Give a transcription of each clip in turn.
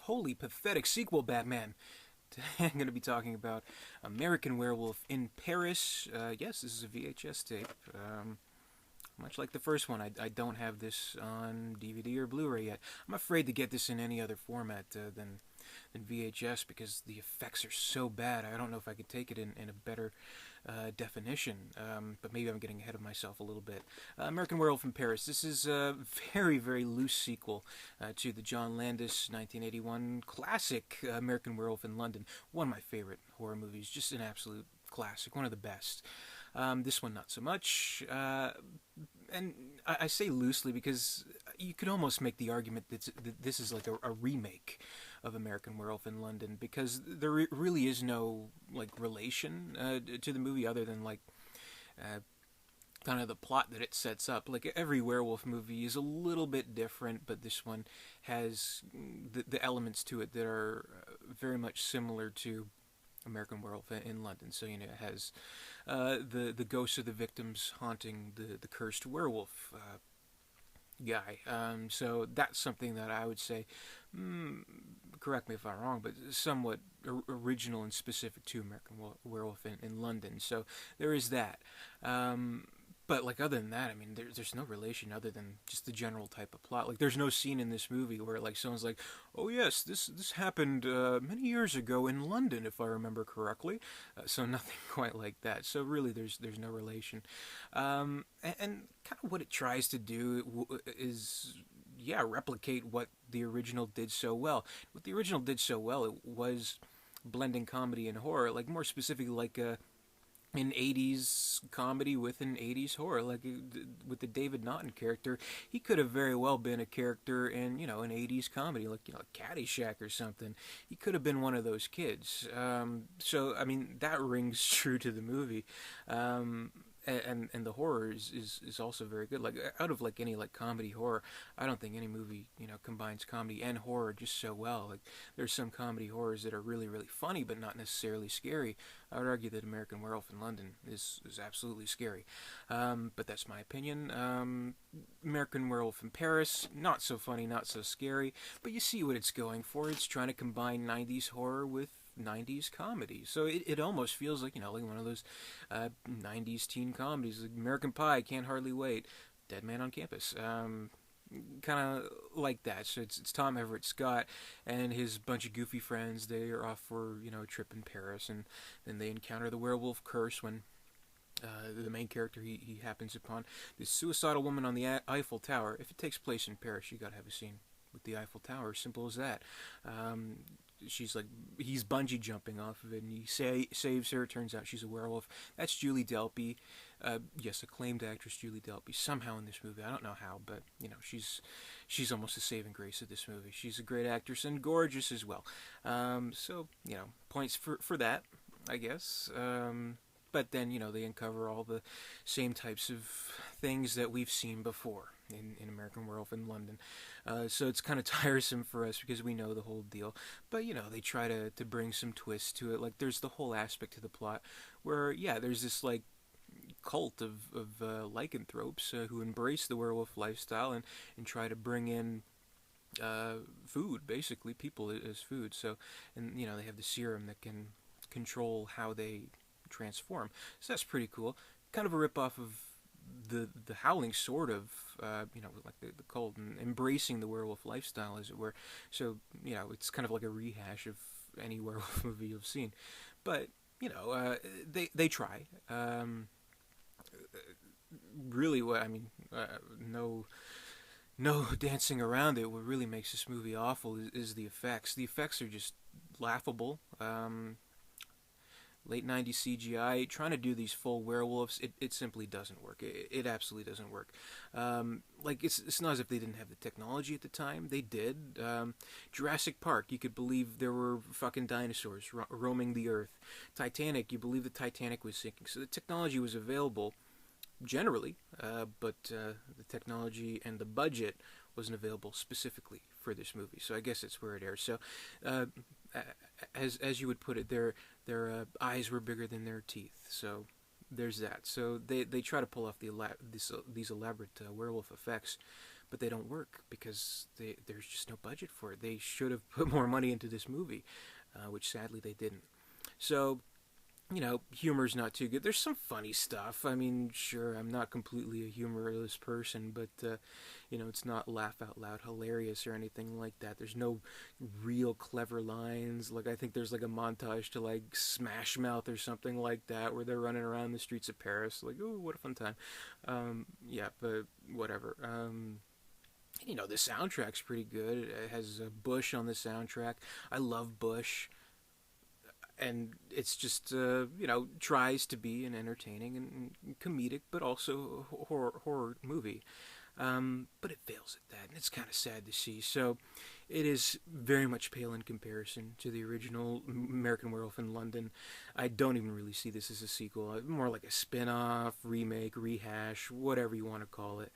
wholly pathetic sequel, Batman. Today I'm going to be talking about American Werewolf in Paris. Yes, this is a VHS tape. Much like the first one, I don't have this on DVD or Blu-ray yet. I'm afraid to get this in any other format than VHS because the effects are so bad. I don't know if I could take it in a better definition, but maybe I'm getting ahead of myself a little bit. American Werewolf in Paris. This is a very, very loose sequel to the John Landis 1981 classic American Werewolf in London. One of my favorite horror movies, just an absolute classic, one of the best. This one not so much. And I say loosely because you could almost make the argument that this is like a remake of American Werewolf in London, because there really is no like relation to the movie other than like kind of the plot that it sets up. Like every werewolf movie is a little bit different, but this one has the elements to it that are very much similar to American Werewolf in London. So it has the ghosts of the victims haunting the cursed werewolf guy. So that's something that I would say, correct me if I'm wrong, but somewhat original and specific to American Werewolf in London. So there is that. But like other than that, I mean, there's no relation other than just the general type of plot. Like there's no scene in this movie where like someone's like, "Oh yes, this happened many years ago in London, if I remember correctly." So nothing quite like that. So really, there's no relation. And kind of what it tries to do is, yeah, replicate what the original did so well. What the original did so well, it was blending comedy and horror. Like more specifically, like an 80s comedy with an 80s horror. Like with the David Naughton character, he could have very well been a character in, an 80s comedy, like, Caddyshack or something. He could have been one of those kids. So, I mean, that rings true to the movie. And the horror is also very good. Like out of like any like comedy horror, I don't think any movie combines comedy and horror just so well. Like there's some comedy horrors that are really really funny but not necessarily scary. I would argue that American Werewolf in London is absolutely scary, but that's my opinion. American Werewolf in Paris, not so funny, not so scary, but you see what it's going for. It's trying to combine 90s horror with 90s comedy. So it almost feels like, like one of those 90s teen comedies. Like American Pie, Can't Hardly Wait, Dead Man on Campus. Kind of like that. So it's Tom Everett Scott and his bunch of goofy friends. They are off for, a trip in Paris, and then they encounter the werewolf curse when the main character, he happens upon this suicidal woman on the Eiffel Tower. If it takes place in Paris, you gotta have a scene with the Eiffel Tower. Simple as that. She's like, he's bungee jumping off of it, and he saves her. Turns out she's a werewolf. That's Julie Delpy. Yes, acclaimed actress Julie Delpy. Somehow in this movie, I don't know how, but she's almost the saving grace of this movie. She's a great actress and gorgeous as well. So points for that, I guess. But then they uncover all the same types of things that we've seen before in American Werewolf in London. So it's kind of tiresome for us because we know the whole deal. But they try to bring some twists to it. Like there's the whole aspect of the plot where there's this like cult of lycanthropes who embrace the werewolf lifestyle and try to bring in food, basically people as food. So and they have the serum that can control how they transform. So that's pretty cool. Kind of a ripoff of the Howling, sort of, like the cult and embracing the werewolf lifestyle, as it were. So it's kind of like a rehash of any werewolf movie you've seen. But they try. Really, what I mean, no dancing around it. What really makes this movie awful is the effects. The effects are just laughable. Late 90s CGI, trying to do these full werewolves, it simply doesn't work. It absolutely doesn't work. Like, it's not as if they didn't have the technology at the time. They did. Jurassic Park, you could believe there were fucking dinosaurs roaming the earth. Titanic, you believe the Titanic was sinking. So the technology was available, generally, but the technology and the budget wasn't available specifically for this movie. So I guess it's where it airs. So, as you would put it, their eyes were bigger than their teeth. So there's that. So they try to pull off these elaborate werewolf effects, but they don't work because there's just no budget for it. They should have put more money into this movie, which sadly they didn't. So, humor's not too good. There's some funny stuff. I mean, sure, I'm not completely a humorless person, but, it's not laugh out loud hilarious or anything like that. There's no real clever lines. Like, I think there's like a montage to like Smash Mouth or something like that where they're running around the streets of Paris. Like, oh, what a fun time. Yeah, but whatever. The soundtrack's pretty good. It has Bush on the soundtrack. I love Bush, and it's just tries to be an entertaining and comedic, but also horror movie. But it fails at that, and it's kind of sad to see. So it is very much pale in comparison to the original American Werewolf in London. I don't even really see this as a sequel. More like a spin-off, remake, rehash, whatever you want to call it,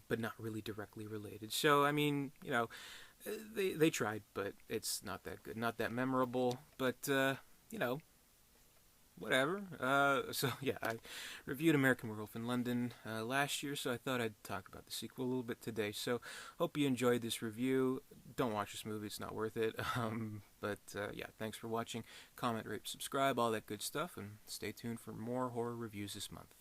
but not really directly related. So, I mean, they tried, but it's not that good, not that memorable. But whatever. So yeah, I reviewed American Werewolf in London last year, so I thought I'd talk about the sequel a little bit today. So hope you enjoyed this review. Don't watch this movie; it's not worth it. But yeah, thanks for watching. Comment, rate, subscribe, all that good stuff, and stay tuned for more horror reviews this month.